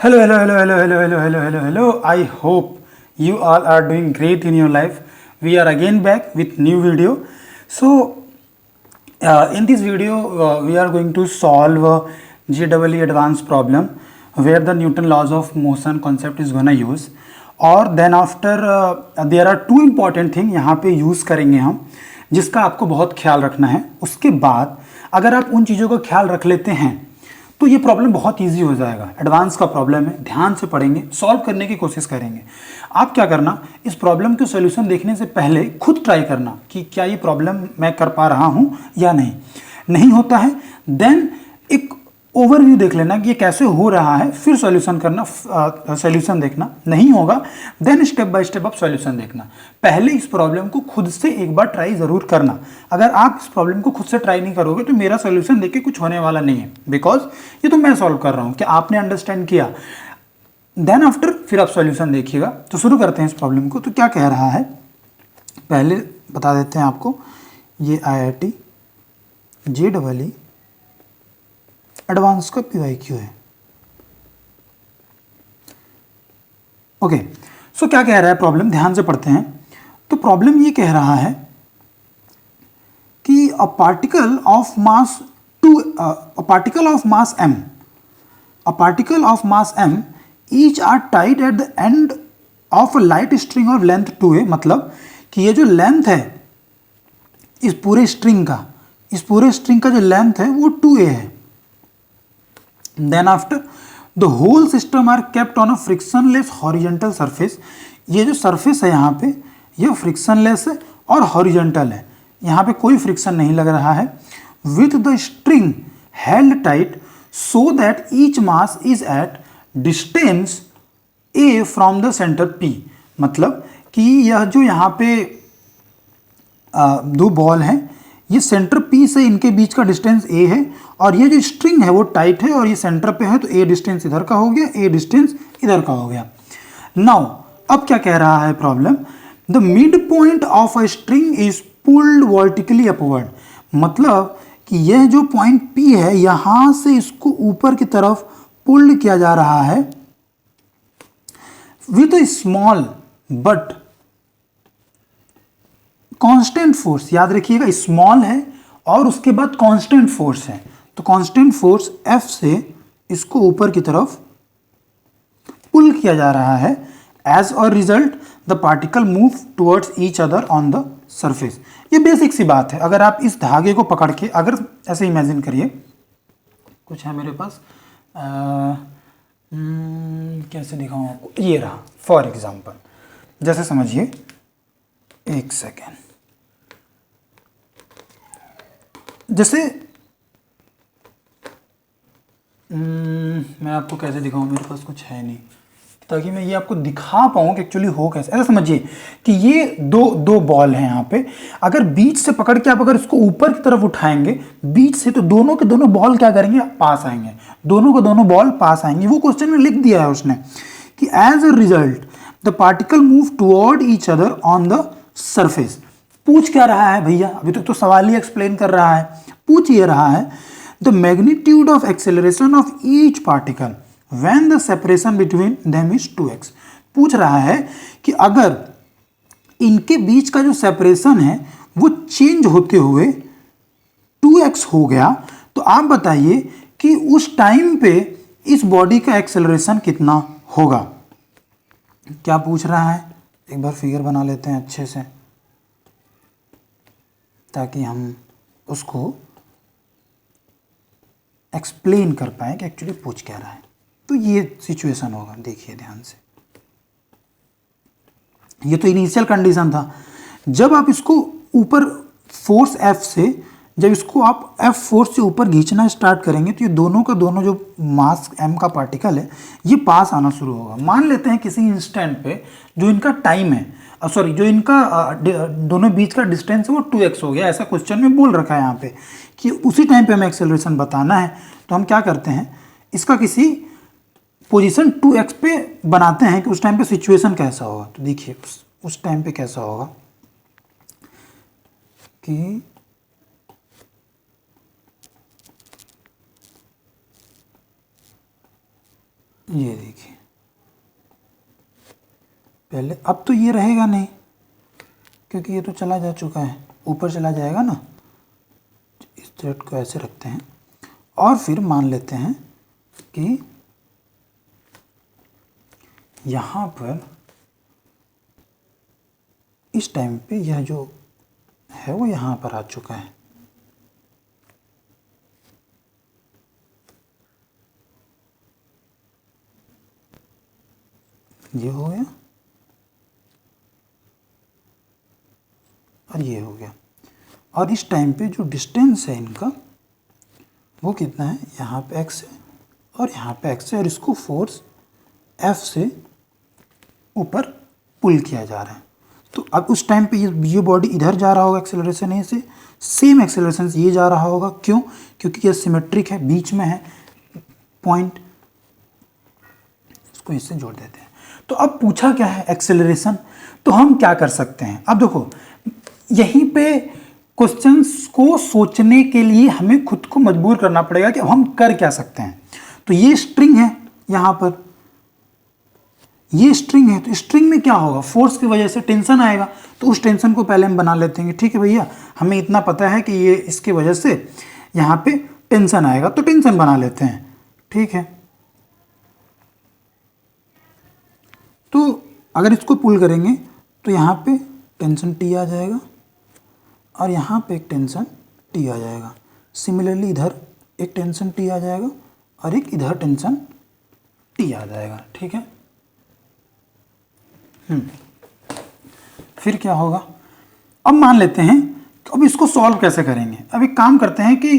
Hello, hello, hello, hello, hello, hello, hello, hello, hello. I hope you all are doing great in your life. We are again back with new video. So, in this video, we are going to solve GEE advanced problem where the Newton laws of motion concept is gonna use. और then after there are two important thing यहाँ पे use करेंगे हम, जिसका आपको बहुत ख्याल रखना है. उसके बाद अगर आप उन चीज़ों का ख्याल रख लेते हैं तो ये प्रॉब्लम बहुत इजी हो जाएगा. एडवांस का प्रॉब्लम है, ध्यान से पढ़ेंगे, सॉल्व करने की कोशिश करेंगे. आप क्या करना, इस प्रॉब्लम के सॉल्यूशन देखने से पहले खुद ट्राई करना कि क्या ये प्रॉब्लम मैं कर पा रहा हूँ या नहीं. नहीं होता है देन एक ओवरव्यू देख लेना कि ये कैसे हो रहा है, फिर सॉल्यूशन करना, सॉल्यूशन देखना. नहीं होगा देन स्टेप बाय स्टेप आप सॉल्यूशन देखना. पहले इस प्रॉब्लम को खुद से एक बार ट्राई जरूर करना. अगर आप इस प्रॉब्लम को खुद से ट्राई नहीं करोगे तो मेरा सॉल्यूशन देख के कुछ होने वाला नहीं है, बिकॉज ये तो मैं सॉल्व कर रहा हूँ. क्या आपने अंडरस्टैंड किया? देन आफ्टर फिर आप सॉल्यूशन देखिएगा. तो शुरू करते हैं इस प्रॉब्लम को. तो क्या कह रहा है पहले बता देते हैं आपको. ये IIT JEE एडवांस का PYQ है. ओके, सो क्या कह रहा है प्रॉब्लम, ध्यान से पढ़ते हैं. तो प्रॉब्लम ये कह रहा है कि a particle of mass m, a particle of mass m each are tied at the end of a light string of length 2a. मतलब कि ये जो लेंथ है इस पूरे स्ट्रिंग का जो लेंथ है वो 2a है. Then after the whole system are kept on a frictionless horizontal surface. ये जो सरफेस है यहाँ पे ये फ्रिक्शनलेस है और हॉरिजेंटल है, यहाँ पे कोई फ्रिक्शन नहीं लग रहा है. With the string held tight so that each mass is at distance a from the centre P. मतलब कि यह जो यहाँ पे दो बॉल हैं, ये सेंटर P से इनके बीच का डिस्टेंस a है और ये जो स्ट्रिंग है वो टाइट है और ये सेंटर पे है, तो a डिस्टेंस इधर का हो गया, a डिस्टेंस इधर का हो गया. नाउ अब क्या कह रहा है problem, the mid point of a string is pulled vertically upward. मतलब कि यह जो पॉइंट P है यहां से इसको ऊपर की तरफ पुल्ड किया जा रहा है with a small but constant force. याद रखिएगा स्मॉल है और उसके बाद कांस्टेंट फोर्स है, तो कांस्टेंट फोर्स F से इसको ऊपर की तरफ पुल किया जा रहा है. As a result the particle move towards each other on the surface. ये बेसिक सी बात है. अगर आप इस धागे को पकड़ के अगर ऐसे इमेजिन करिए, कुछ है मेरे पास, कैसे दिखाऊं आपको, ये रहा फॉर एग्जाम्पल. जैसे समझिए, एक सेकेंड, जैसे मैं आपको कैसे दिखाऊं, मेरे पास कुछ है नहीं ताकि मैं ये आपको दिखा पाऊँ कि एक्चुअली हो कैसे. ऐसा समझिए कि ये दो बॉल हैं यहाँ पे. अगर बीच से पकड़ के आप अगर इसको ऊपर की तरफ उठाएंगे बीच से, तो दोनों के दोनों बॉल क्या करेंगे, पास आएंगे. दोनों के दोनों बॉल पास आएंगे. वो क्वेश्चन में लिख दिया है उसने कि as a result the particle move toward each other on the surface. पूछ क्या रहा है भैया, अभी तक तो सवाल ही एक्सप्लेन कर रहा है. पूछ ये रहा है the magnitude of acceleration of each particle when the separation between them is 2x. पूछ रहा है कि अगर इनके बीच का जो सेपरेशन है वो चेंज होते हुए 2x हो गया तो आप बताइए कि उस टाइम पे इस बॉडी का एक्सेलरेशन कितना होगा. क्या पूछ रहा है, एक बार फिगर बना लेते हैं अच्छे से ताकि हम उसको एक्सप्लेन कर पाए कि एक्चुअली पूछ क्या रहा है. तो ये सिचुएशन होगा, देखिए ध्यान से. ये तो इनिशियल कंडीशन था. जब आप इसको ऊपर फोर्स F से, जब इसको आप F फोर्स से ऊपर खींचना स्टार्ट करेंगे तो ये दोनों का दोनों जो मास m का पार्टिकल है ये पास आना शुरू होगा. मान लेते हैं किसी इंस्टेंट पे जो इनका टाइम है, सॉरी जो इनका दोनों बीच का डिस्टेंस है वो 2x हो गया. ऐसा क्वेश्चन में बोल रखा है यहाँ पे कि उसी टाइम पे हमें एक्सेलरेशन बताना है. तो हम क्या करते हैं, इसका किसी पोजीशन 2x पे बनाते हैं कि उस टाइम पे सिचुएशन कैसा होगा. तो देखिए उस टाइम पे कैसा होगा कि ये देखिए पहले, अब तो ये रहेगा नहीं क्योंकि ये तो चला जा चुका है, ऊपर चला जाएगा ना। इस थ्रेड को ऐसे रखते हैं और फिर मान लेते हैं कि यहाँ पर इस टाइम पे यह जो है वो यहाँ पर आ चुका है। ये हो गया और ये हो गया। और इस टाइम पे जो डिस्टेंस है इनका वो कितना है, यहाँ पे x है और यहाँ पे x है, और इसको फोर्स F से ऊपर पुल किया जा रहा है। तो अब उस टाइम पे ये बॉडी इधर जा रहा होगा एक्सेलरेशन ए से, सेम एक्सेलरेशन ये जा रहा होगा। क्यों? क्योंकि ये सिमेट्रिक है, बीच में है पॉइंट, इसको इससे जोड़ देते हैं। तो अब पूछा क्या है, एक्सेलरेशन। तो हम क्या कर सकते हैं, अब देखो यहीं पे क्वेश्चंस को सोचने के लिए हमें खुद को मजबूर करना पड़ेगा कि हम कर क्या सकते हैं। तो ये स्ट्रिंग है, यहाँ पर ये स्ट्रिंग है, तो स्ट्रिंग में क्या होगा, फोर्स की वजह से टेंशन आएगा। तो उस टेंशन को पहले हम बना लेते हैं। ठीक है भैया, हमें इतना पता है कि ये इसकी वजह से यहाँ पे टेंशन आएगा, तो टेंशन बना लेते हैं। ठीक है, तो अगर इसको पुल करेंगे तो यहाँ पे टेंशन टी आ जाएगा और यहाँ पे एक टेंशन टी आ जाएगा। सिमिलरली इधर एक टेंशन टी आ जाएगा और एक इधर टेंशन टी आ जाएगा। ठीक है, फिर क्या होगा, अब मान लेते हैं, तो अब इसको सॉल्व कैसे करेंगे। अब एक काम करते हैं कि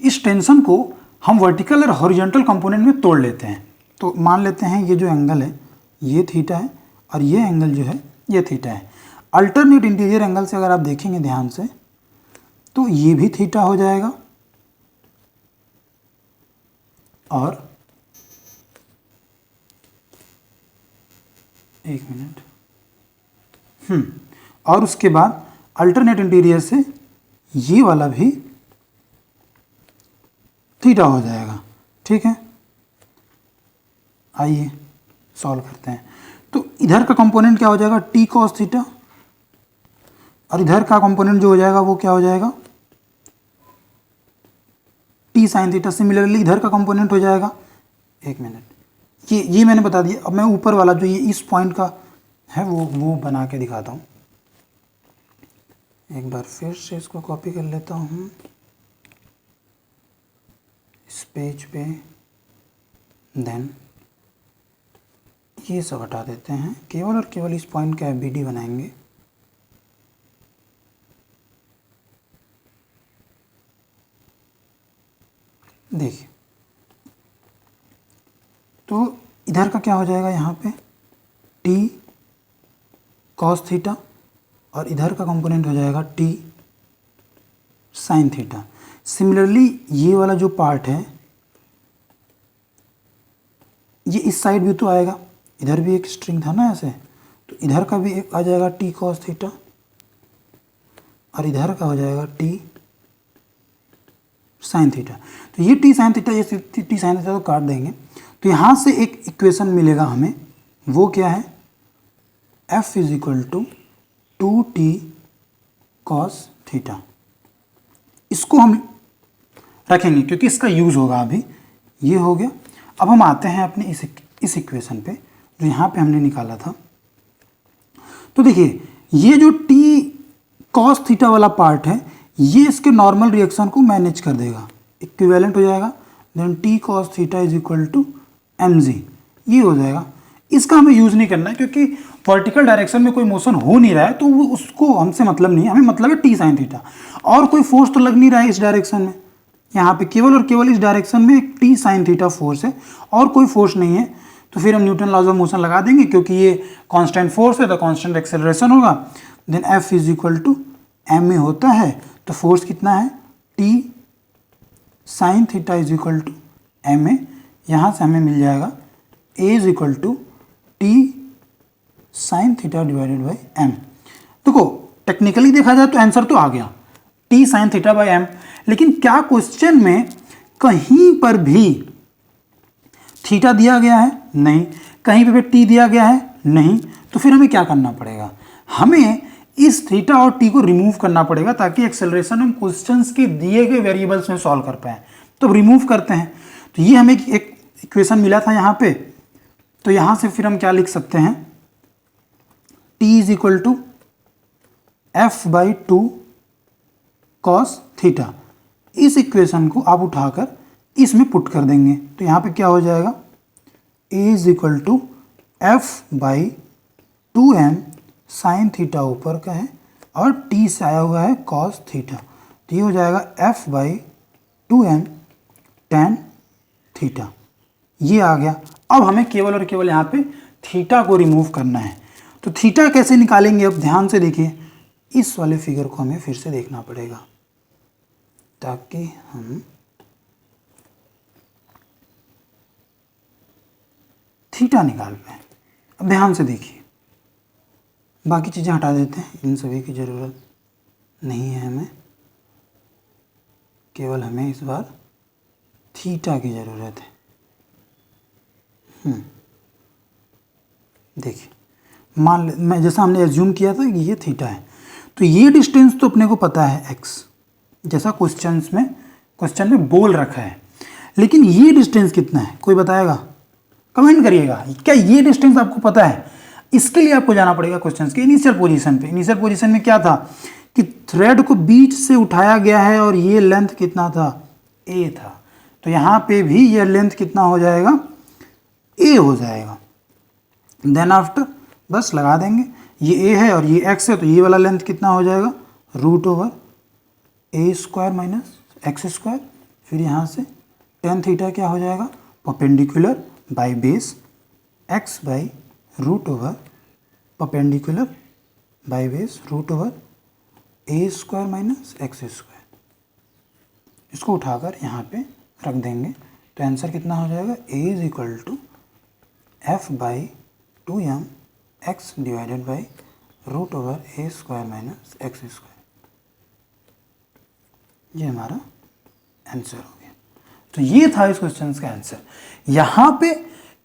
इस टेंशन को हम वर्टिकल और हॉरिजॉन्टल कंपोनेंट में तोड़ लेते हैं। तो मान लेते हैं ये जो एंगल है ये थीटा है और ये एंगल जो है ये थीटा है। अल्टरनेट इंटीरियर एंगल से अगर आप देखेंगे ध्यान से तो ये भी थीटा हो जाएगा और एक मिनट, और उसके बाद अल्टरनेट इंटीरियर से ये वाला भी थीटा हो जाएगा। ठीक है, आइए सॉल्व करते हैं। तो इधर का कंपोनेंट क्या हो जाएगा, टी कॉस थीटा, और इधर का कंपोनेंट जो हो जाएगा वो क्या हो जाएगा, टी साइन थीटा। सिमिलरली इधर का कंपोनेंट हो जाएगा, एक मिनट, ये मैंने बता दिया। अब मैं ऊपर वाला जो ये इस पॉइंट का है वो बना के दिखाता हूँ। एक बार फिर से इसको कॉपी कर लेता हूँ इस पेज पे, देन ये सब हटा देते हैं, केवल और केवल इस पॉइंट का BD बनाएंगे। देखिए, तो इधर का क्या हो जाएगा, यहाँ पे टी कॉस थीटा और इधर का कंपोनेंट हो जाएगा टी साइन थीटा। सिमिलरली ये वाला जो पार्ट है ये इस साइड भी तो आएगा, इधर भी एक स्ट्रिंग था ना ऐसे, तो इधर का भी एक आ जाएगा टी कॉस थीटा और इधर का हो जाएगा टी साइन थीटा। तो ये टी साइन थीटा, ये टी साइन थीटा तो काट देंगे। तो यहाँ से एक इक्वेशन मिलेगा हमें, वो क्या है, F is equal to 2t cos theta. इसको हम रखेंगे क्योंकि इसका यूज़ होगा अभी। ये हो गया। अब हम आते हैं अपने इस इक्वेशन पे जो यहाँ पे हमने निकाला था। तो देखिए, ये जो t कॉस थीटा वाला पार्ट है ये इसके नॉर्मल रिएक्शन को मैनेज कर देगा, इक्विवेलेंट हो जाएगा। Then t cos theta is equal to mg, ये हो जाएगा। इसका हमें यूज़ नहीं करना है क्योंकि वर्टिकल डायरेक्शन में कोई मोशन हो नहीं रहा है, तो वो उसको हमसे मतलब नहीं है। हमें मतलब है टी साइन थीटा, और कोई फोर्स तो लग नहीं रहा है इस डायरेक्शन में। यहाँ पे केवल और केवल इस डायरेक्शन में एक टी साइन थीटा फोर्स है और कोई फोर्स नहीं है। तो फिर हम न्यूटन लॉज ऑफ मोशन लगा देंगे, क्योंकि ये कांस्टेंट फोर्स है तो कांस्टेंट एक्सेलरेशन होगा। Then F is equal to ma होता है, तो फोर्स कितना है, T sine theta is equal to ma। यहाँ से हमें मिल जाएगा a is equal to T sine theta divided by m। देखो टेक्निकली देखा जाए तो आंसर तो आ गया, T sine theta by m। लेकिन क्या क्वेश्चन में कहीं पर भी थीटा दिया गया है नहीं, कहीं पे टी दिया गया है नहीं, तो फिर हमें क्या करना पड़ेगा, हमें इस थीटा और टी को रिमूव करना पड़ेगा ताकि एक्सेलरेशन हम क्वेश्चंस के दिए गए वेरिएबल्स में सॉल्व कर पाए। तो रिमूव करते हैं, तो ये हमें एक इक्वेशन मिला था यहाँ पे, तो यहाँ से फिर हम क्या लिख सकते हैं, t is equal to F by two cos theta. इस इक्वेशन को आप उठाकर इसमें पुट कर देंगे, तो यहाँ पे क्या हो जाएगा, a is equal to F by two M sine theta ऊपर का है और t से आया हुआ है कॉस थीटा, तो ये हो जाएगा F by two M tan theta. ये आ गया। अब हमें केवल और केवल यहाँ पे थीटा को रिमूव करना है। तो थीटा कैसे निकालेंगे, अब ध्यान से देखिए, इस वाले फिगर को हमें फिर से देखना पड़ेगा ताकि हम थीटा निकाल पाए। अब ध्यान से देखिए, बाकी चीज़ें हटा देते हैं, इन सभी की ज़रूरत नहीं है हमें, केवल हमें इस बार थीटा की ज़रूरत है। देखिए, मैं जैसा हमने एज्यूम किया था कि ये थीटा है, तो ये डिस्टेंस तो अपने को पता है x, जैसा क्वेश्चन में बोल रखा है, लेकिन ये डिस्टेंस कितना है कोई बताएगा, कमेंट करिएगा। क्या ये डिस्टेंस आपको पता है? इसके लिए आपको जाना पड़ेगा क्वेश्चन के इनिशियल पोजीशन पे। इनिशियल पोजीशन में क्या था कि थ्रेड को बीच से उठाया गया है और ये लेंथ कितना था, a था, तो यहाँ पे भी ये लेंथ कितना हो जाएगा, a हो जाएगा। देन आफ्टर बस लगा देंगे, ये a है और ये x है, तो ये वाला लेंथ कितना हो जाएगा, root over a square minus X square. फिर यहाँ से टेन थीटा क्या हो जाएगा, perpendicular by base x by root over perpendicular by base root over a square minus X square. इसको उठाकर यहाँ पे रख देंगे, तो आंसर कितना हो जाएगा, a is equal to F by two M X divided by root over a square minus X square. ये हमारा आंसर हो गया। तो ये था इस क्वेश्चन का आंसर। यहाँ पे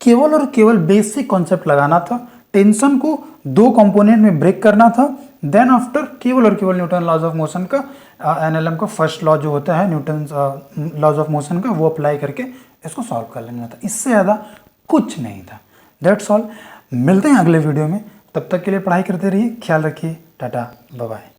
केवल और केवल बेसिक कॉन्सेप्ट लगाना था, टेंशन को दो कंपोनेंट में ब्रेक करना था, देन आफ्टर केवल और केवल न्यूटन लॉज ऑफ मोशन का एनएलएम का फर्स्ट लॉ जो होता है न्यूटन लॉज ऑफ मोशन का, वो अप्लाई करके इसको सॉल्व कर लेना था। इससे ज़्यादा कुछ नहीं था। That's all. मिलते हैं अगले वीडियो में, तब तक के लिए पढ़ाई करते रहिए, ख्याल रखिए, टाटा बाय बाय।